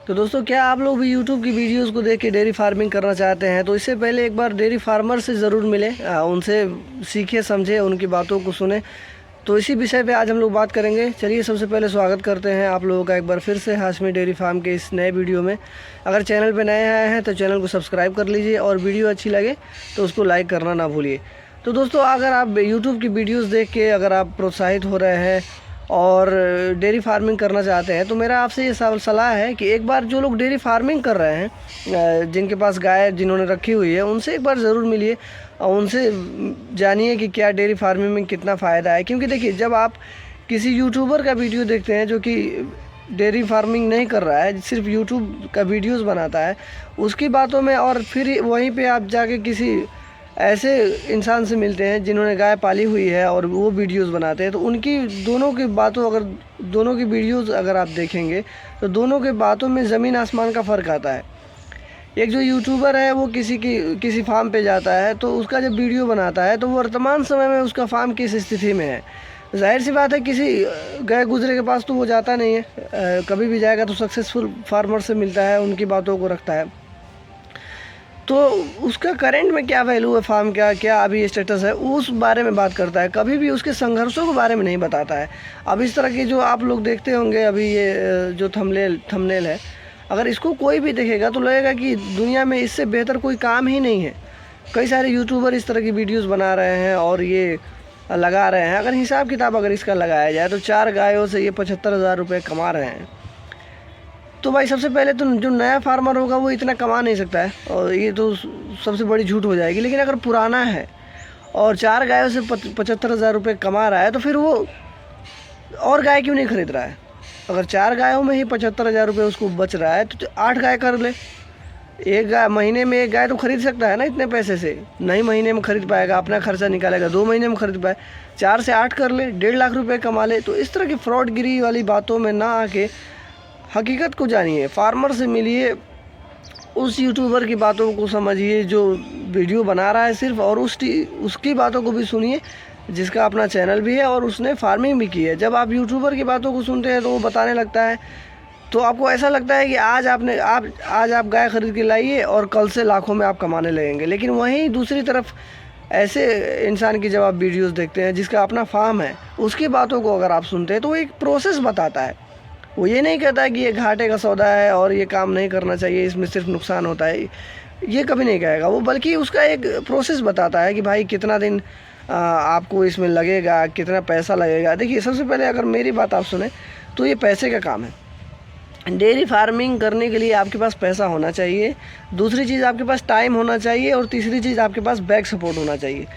तो दोस्तों, क्या आप लोग भी YouTube की वीडियोस को देख के डेयरी फार्मिंग करना चाहते हैं? तो इससे पहले एक बार डेयरी फार्मर से ज़रूर मिलें, उनसे सीखे समझे, उनकी बातों को सुने। तो इसी विषय पे आज हम लोग बात करेंगे। चलिए, सबसे पहले स्वागत करते हैं आप लोगों का एक बार फिर से हाशमी डेयरी फार्म के इस नए वीडियो में। अगर चैनल पे नए आए हैं तो चैनल को सब्सक्राइब कर लीजिए और वीडियो अच्छी लगे तो उसको लाइक करना ना भूलिए। तो दोस्तों, अगर आप यूट्यूब की वीडियोज़ देख के अगर आप प्रोत्साहित हो रहे हैं और डेयरी फार्मिंग करना चाहते हैं तो मेरा आपसे ये सलाह है कि एक बार जो लोग डेयरी फार्मिंग कर रहे हैं, जिनके पास गाय जिन्होंने रखी हुई है, उनसे एक बार ज़रूर मिलिए और उनसे जानिए कि क्या डेयरी फार्मिंग में कितना फ़ायदा है। क्योंकि देखिए, जब आप किसी यूट्यूबर का वीडियो देखते हैं जो कि डेयरी फार्मिंग नहीं कर रहा है, सिर्फ यूट्यूब का वीडियोस बनाता है, उसकी बातों में और फिर वहीं पे आप जाके किसी ऐसे इंसान से मिलते हैं जिन्होंने गाय पाली हुई है और वो वीडियोस बनाते हैं, तो उनकी दोनों की बातों अगर दोनों की वीडियोस अगर आप देखेंगे तो दोनों के बातों में ज़मीन आसमान का फ़र्क आता है। एक जो यूट्यूबर है वो किसी फार्म पे जाता है तो उसका जब वीडियो बनाता है तो वर्तमान समय में उसका फार्म किस स्थिति में है, जाहिर सी बात है किसी गए गुजरे के पास तो वो जाता नहीं है। कभी भी जाएगा तो सक्सेसफुल फार्मर से मिलता है, उनकी बातों को रखता है, तो उसका करंट में क्या वैल्यू है फार्म का, क्या अभी स्टेटस है, उस बारे में बात करता है। कभी भी उसके संघर्षों के बारे में नहीं बताता है। अब इस तरह के जो आप लोग देखते होंगे अभी ये जो थंबनेल है, अगर इसको कोई भी देखेगा तो लगेगा कि दुनिया में इससे बेहतर कोई काम ही नहीं है। कई सारे यूट्यूबर इस तरह की वीडियोस बना रहे हैं और ये लगा रहे हैं। अगर हिसाब किताब अगर इसका लगाया जाए तो 4 गायों से ये 75,000 रुपये कमा रहे हैं। तो भाई, सबसे पहले तो जो नया फार्मर होगा वो इतना कमा नहीं सकता है और ये तो सबसे बड़ी झूठ हो जाएगी। लेकिन अगर पुराना है और 4 गायों से 75,000 रुपये कमा रहा है तो फिर वो और गाय क्यों नहीं खरीद रहा है? अगर 4 गायों में ही 75,000 रुपये उसको बच रहा है तो 8 गाय कर ले। एक गाय महीने में, एक गाय तो खरीद सकता है ना इतने पैसे से। नहीं महीने में खरीद पाएगा, अपना खर्चा निकालेगा, 2 महीने में खरीद पाए, 4 से 8 कर ले, 1.5 लाख रुपये कमा ले। तो इस तरह की फ्रॉडगिरी वाली बातों में ना आके हकीकत को जानिए, फार्मर से मिलिए, उस यूट्यूबर की बातों को समझिए जो वीडियो बना रहा है सिर्फ, और उसकी बातों को भी सुनिए जिसका अपना चैनल भी है और उसने फार्मिंग भी की है। जब आप यूट्यूबर की बातों को सुनते हैं तो वो बताने लगता है तो आपको ऐसा लगता है कि आज आप गाय खरीद के लाइए और कल से लाखों में आप कमाने लगेंगे। लेकिन वहीं दूसरी तरफ ऐसे इंसान की जब आप वीडियोस देखते हैं जिसका अपना फार्म है, उसकी बातों को अगर आप सुनते हैं तो वो एक प्रोसेस बताता है। वो ये नहीं कहता कि ये घाटे का सौदा है और ये काम नहीं करना चाहिए, इसमें सिर्फ नुकसान होता है, ये कभी नहीं कहेगा वो। बल्कि उसका एक प्रोसेस बताता है कि भाई कितना दिन आपको इसमें लगेगा, कितना पैसा लगेगा। देखिए, सबसे पहले अगर मेरी बात आप सुने तो ये पैसे का काम है। डेयरी फार्मिंग करने के लिए आपके पास पैसा होना चाहिए, दूसरी चीज़ आपके पास टाइम होना चाहिए और तीसरी चीज़ आपके पास बैक सपोर्ट होना चाहिए।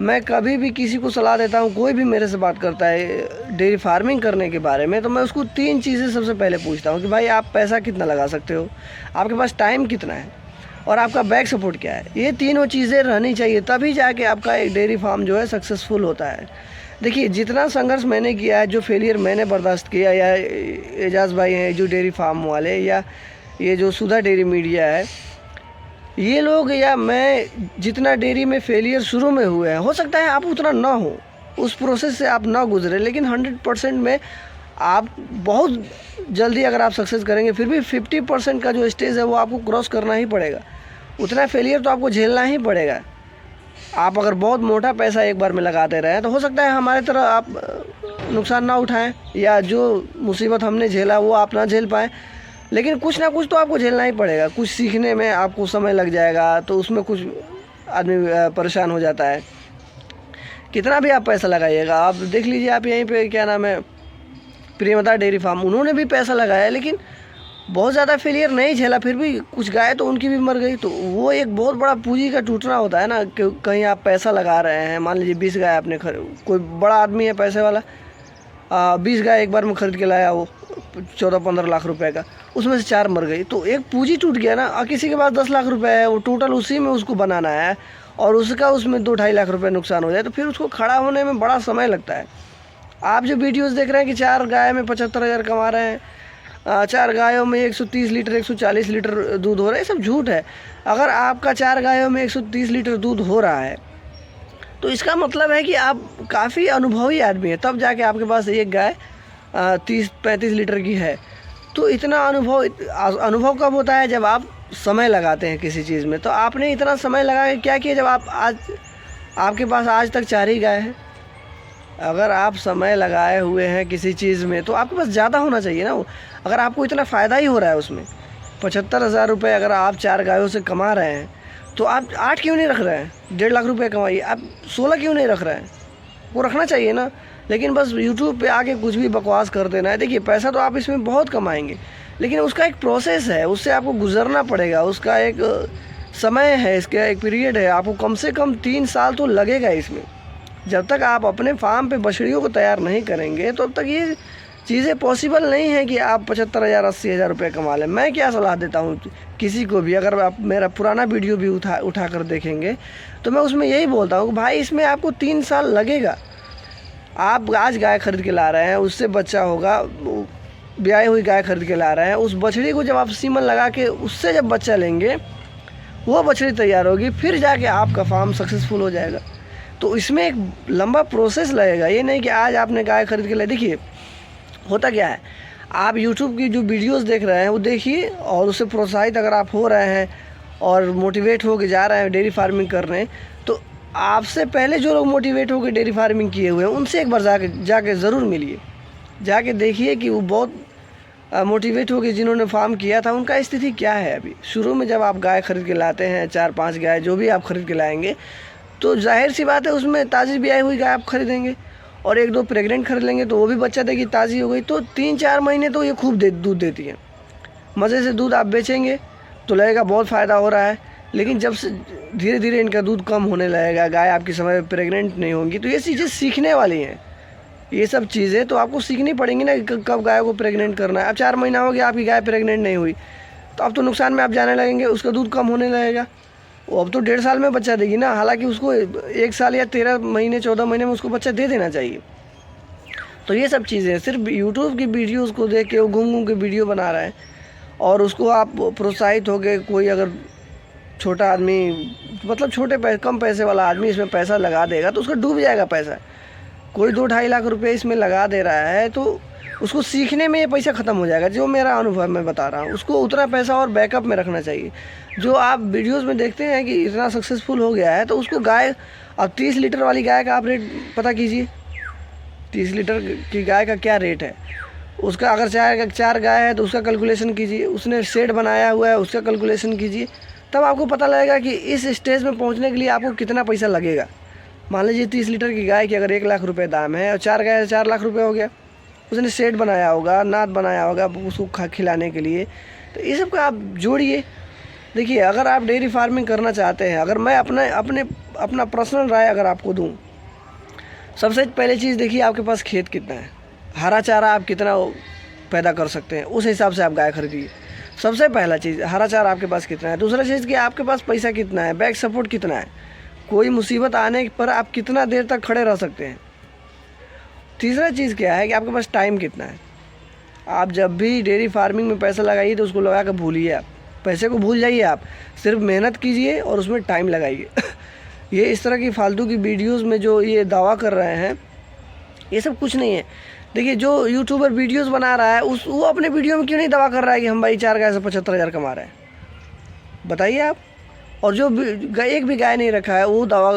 मैं कभी भी किसी को सलाह देता हूँ, कोई भी मेरे से बात करता है डेयरी फार्मिंग करने के बारे में, तो मैं उसको 3 चीज़ें सबसे पहले पूछता हूँ कि भाई आप पैसा कितना लगा सकते हो, आपके पास टाइम कितना है और आपका बैक सपोर्ट क्या है। ये तीनों चीज़ें रहनी चाहिए, तभी जाके आपका एक डेयरी फार्म जो है सक्सेसफुल होता है। देखिए, जितना संघर्ष मैंने किया है, जो फेलियर मैंने बर्दाश्त किया, या एजाज भाई हैं जो डेयरी फार्म वाले, या ये जो सुधा डेयरी मीडिया है, ये लोग या मैं, जितना डेयरी में फेलियर शुरू में हुए हैं, हो सकता है आप उतना ना हो, उस प्रोसेस से आप ना गुजरे, लेकिन 100% में आप बहुत जल्दी अगर आप सक्सेस करेंगे। फिर भी 50% का जो स्टेज है वो आपको क्रॉस करना ही पड़ेगा, उतना फेलियर तो आपको झेलना ही पड़ेगा। आप अगर बहुत मोटा पैसा एक बार में लगाते रहें तो हो सकता है हमारे तरह आप नुकसान ना उठाएं, या जो मुसीबत हमने झेला वो आप ना झेल पाएँ। लेकिन कुछ ना कुछ तो आपको झेलना ही पड़ेगा। कुछ सीखने में आपको समय लग जाएगा तो उसमें कुछ आदमी परेशान हो जाता है। कितना भी आप पैसा लगाइएगा, आप देख लीजिए, आप यहीं पे क्या नाम है, प्रेमदा डेयरी फार्म, उन्होंने भी पैसा लगाया लेकिन बहुत ज़्यादा फेलियर नहीं झेला, फिर भी कुछ गाय तो उनकी भी मर गई। तो वो एक बहुत बड़ा पूंजी का टूटना होता है ना, कि कहीं आप पैसा लगा रहे हैं, मान लीजिए 20 गाय आपने कोई बड़ा आदमी है पैसे वाला, 20 गाय एक बार में खरीद के लाया, वो 14-15 लाख रुपए का, उसमें से 4 मर गई, तो एक पूंजी टूट गया ना। और किसी के पास 10 लाख रुपए है, वो टोटल उसी में उसको बनाना है और उसमें 2-2.5 लाख रुपए नुकसान हो जाए तो फिर उसको खड़ा होने में बड़ा समय लगता है। आप जो वीडियोस देख रहे हैं कि 4 गाय में 75,000 कमा रहे हैं, 4 गायों में 130 लीटर 140 लीटर दूध हो रहा है, ये सब झूठ है। अगर आपका 4 गायों में 130 लीटर दूध हो रहा है तो इसका मतलब है कि आप काफ़ी अनुभवी आदमी है, तब जाके आपके पास एक गाय 30-35 लीटर की है। तो इतना अनुभव कब होता है? जब आप समय लगाते हैं किसी चीज़ में। तो आपने इतना समय लगा के क्या किया? जब आप आज आपके पास आज तक 4 ही गाय हैं। अगर आप समय लगाए हुए हैं किसी चीज़ में तो आपके पास ज़्यादा होना चाहिए ना वो। अगर आपको इतना फ़ायदा ही हो रहा है उसमें, 75,000 रुपये अगर आप 4 गायों से कमा रहे हैं तो आप 8 क्यों नहीं रख रहे हैं? 1.5 लाख रुपये कमाइए, आप 16 क्यों नहीं रख रहे हैं? वो रखना चाहिए ना। लेकिन बस यूट्यूब पे आके कुछ भी बकवास कर देना है। देखिए, पैसा तो आप इसमें बहुत कमाएंगे, लेकिन उसका एक प्रोसेस है, उससे आपको गुजरना पड़ेगा, उसका एक समय है, इसका एक पीरियड है। आपको कम से कम 3 साल तो लगेगा इसमें। जब तक आप अपने फार्म पे बछड़ियों को तैयार नहीं करेंगे तब तक ये चीज़ें पॉसिबल नहीं है कि आप 75,000 80,000 रुपये कमा लें। मैं क्या सलाह देता हूँ किसी को भी, अगर आप मेरा पुराना वीडियो भी उठा कर देखेंगे तो मैं उसमें यही बोलता हूँ कि भाई इसमें आपको 3 साल लगेगा। आप आज गाय खरीद के ला रहे हैं, उससे बच्चा होगा, ब्याई हुई गाय खरीद के ला रहे हैं, उस बछड़ी को जब आप सीमन लगा के उससे जब बच्चा लेंगे, वो बछड़ी तैयार होगी, फिर जाके आपका फार्म सक्सेसफुल हो जाएगा। तो इसमें एक लंबा प्रोसेस लगेगा। ये नहीं कि आज आपने गाय खरीद के लाई। देखिए होता क्या है, आप यूट्यूब की जो वीडियोस देख रहे हैं वो देखिए, और उससे प्रोत्साहित अगर आप हो रहे हैं और मोटिवेट हो के जा रहे हैं डेयरी फार्मिंग करने, तो आपसे पहले जो लोग मोटिवेट होकर डेयरी फार्मिंग किए हुए हैं उनसे एक बार जाके ज़रूर मिलिए, जाके देखिए कि वो बहुत मोटिवेट होकर जिन्होंने फार्म किया था उनका स्थिति क्या है अभी। शुरू में जब आप गाय खरीद के लाते हैं, 4-5 गाय जो भी आप खरीद के लाएंगे, तो जाहिर सी बात है उसमें ताज़ी ब्याई हुई गाय आप खरीदेंगे, और 1-2 प्रेग्नेंट खरीद लेंगे तो वो भी बच्चा देगी, ताज़ी हो गई। तो 3-4 महीने तो ये खूब दूध देती है, मज़े से दूध आप बेचेंगे तो लगेगा बहुत फ़ायदा हो रहा है। लेकिन जब से धीरे धीरे इनका दूध कम होने लगेगा, गाय आपकी समय पर प्रेग्नेंट नहीं होंगी, तो ये चीज़ें सीखने वाली हैं। ये सब चीज़ें तो आपको सीखनी पड़ेंगी ना, कब गाय को प्रेग्नेंट करना है। अब 4 महीना हो गया आपकी गाय प्रेग्नेंट नहीं हुई, तो अब तो नुकसान में आप जाने लगेंगे, उसका दूध कम होने लगेगा। वो अब तो 1.5 साल में बच्चा देगी ना, हालांकि उसको 1 साल या 13 महीने 14 महीने में उसको बच्चा दे देना चाहिए। तो ये सब चीज़ें सिर्फ यूट्यूब की वीडियोस को देख के वो घूम के वीडियो बना रहा है, और उसको आप प्रोत्साहित हो गए। कोई अगर छोटा आदमी, मतलब कम पैसे वाला आदमी इसमें पैसा लगा देगा तो उसका डूब जाएगा पैसा। कोई 2-2.5 लाख रुपए इसमें लगा दे रहा है तो उसको सीखने में ये पैसा ख़त्म हो जाएगा। जो मेरा अनुभव मैं बता रहा हूँ, उसको उतना पैसा और बैकअप में रखना चाहिए। जो आप वीडियोस में देखते हैं कि इतना सक्सेसफुल हो गया है, तो उसको गाय, अब 30 लीटर वाली गाय का आप रेट पता कीजिए, 30 लीटर की गाय का क्या रेट है उसका। अगर 4 गाय है तो उसका कैलकुलेशन कीजिए, उसने शेड बनाया हुआ है उसका कैलकुलेशन कीजिए, तब आपको पता लगेगा कि इस स्टेज में पहुँचने के लिए आपको कितना पैसा लगेगा। मान लीजिए 30 लीटर की गाय की अगर 1 लाख रुपये दाम है और 4 गाय 4 लाख रुपये हो गया। उसने शेड बनाया होगा, नाद बनाया होगा उसको खिलाने के लिए। तो ये सब का आप जोड़िए। देखिए, अगर आप डेयरी फार्मिंग करना चाहते हैं, अगर मैं अपना पर्सनल राय अगर आपको दूं, सबसे पहले चीज़ देखिए आपके पास खेत कितना है, हरा चारा आप कितना पैदा कर सकते हैं, उस हिसाब से आप गाय खरीदिए। सबसे पहला चीज़ हरा चारा आपके पास कितना है। दूसरा चीज़ कि आपके पास पैसा कितना है, बैक सपोर्ट कितना है, कोई मुसीबत आने पर आप कितना देर तक खड़े रह सकते हैं। तीसरा चीज़ क्या है कि आपके पास टाइम कितना है। आप जब भी डेयरी फार्मिंग में पैसा लगाइए तो उसको लगा कर भूलिए, आप पैसे को भूल जाइए, आप सिर्फ मेहनत कीजिए और उसमें टाइम लगाइए। ये इस तरह की फालतू की वीडियोस में जो ये दावा कर रहे हैं, ये सब कुछ नहीं है। देखिए, जो यूट्यूबर वीडियोस बना रहा है वो अपने वीडियो में क्यों नहीं दावा कर रहा है कि हम भाई 4 गाय से 75,000 कमा रहे हैं, बताइए आप। और जो एक भी गाय नहीं रखा है वो दावा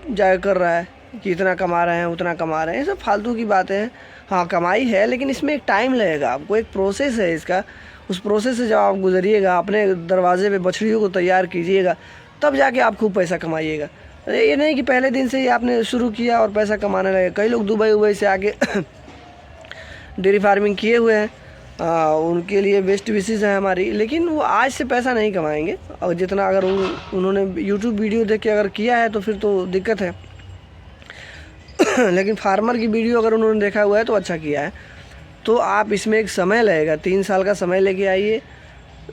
जाकर कर रहा है कि इतना कमा रहे हैं उतना कमा रहे हैं। ये सब फालतू की बातें हैं। हाँ, कमाई है, लेकिन इसमें एक टाइम लगेगा, आपको एक प्रोसेस है इसका। उस प्रोसेस से जब आप गुजरिएगा, अपने दरवाजे पे बछड़ियों को तैयार कीजिएगा, तब जाके आप खूब पैसा कमाइएगा। ये नहीं कि पहले दिन से ही आपने शुरू किया और पैसा कमाने लगे। कई लोग दुबई से आके डेयरी फार्मिंग किए हुए हैं, उनके लिए बेस्ट विशेज़ है हमारी, लेकिन वो आज से पैसा नहीं कमाएंगे। और जितना अगर उन्होंने यूट्यूब वीडियो देख के अगर किया है तो फिर तो दिक्कत है। लेकिन फार्मर की वीडियो अगर उन्होंने देखा हुआ है तो अच्छा किया है। तो आप इसमें एक समय लगेगा, 3 साल का समय लेके आइए।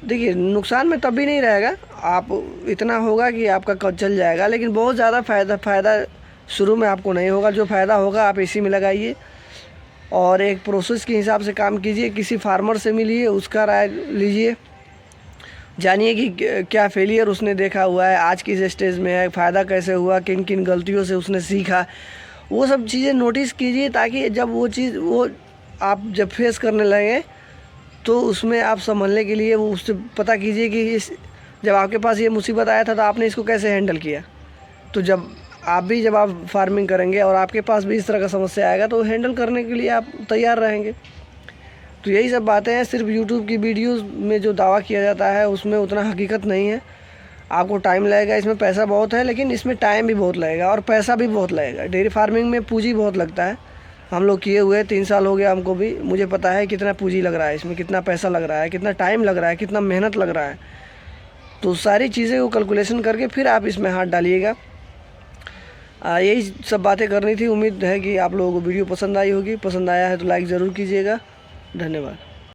देखिए, नुकसान में तब भी नहीं रहेगा, आप इतना होगा कि आपका कद चल जाएगा, लेकिन बहुत ज़्यादा फ़ायदा शुरू में आपको नहीं होगा। जो फ़ायदा होगा आप इसी में लगाइए और एक प्रोसेस के हिसाब से काम कीजिए। किसी फार्मर से मिलिए, उसका राय लीजिए, जानिए कि क्या फेलियर उसने देखा हुआ है, आज किस स्टेज में है, फ़ायदा कैसे हुआ, किन किन गलतियों से उसने सीखा, वो सब चीज़ें नोटिस कीजिए, ताकि जब वो चीज़ आप जब फेस करने लगे तो उसमें आप संभलने के लिए वो उससे पता कीजिए कि इस जब आपके पास ये मुसीबत आया था तो आपने इसको कैसे हैंडल किया। तो जब आप फार्मिंग करेंगे और आपके पास भी इस तरह का समस्या आएगा तो हैंडल करने के लिए आप तैयार रहेंगे। तो यही सब बातें हैं। सिर्फ यूट्यूब की वीडियोस में जो दावा किया जाता है उसमें उतना हकीकत नहीं है। आपको टाइम लगेगा, इसमें पैसा बहुत है लेकिन इसमें टाइम भी बहुत लगेगा और पैसा भी बहुत लगेगा। डेयरी फार्मिंग में पूंजी बहुत लगता है। हम लोग किए हुए 3 साल हो गया हमको भी, मुझे पता है कितना पूंजी लग रहा है, इसमें कितना पैसा लग रहा है, कितना टाइम लग रहा है, कितना मेहनत लग रहा है। तो सारी चीज़ें को कैलकुलेशन करके फिर आप इसमें हाथ डालिएगा। यही सब बातें करनी थी। उम्मीद है कि आप लोगों को वीडियो पसंद आई होगी। पसंद आया है तो लाइक ज़रूर कीजिएगा। धन्यवाद।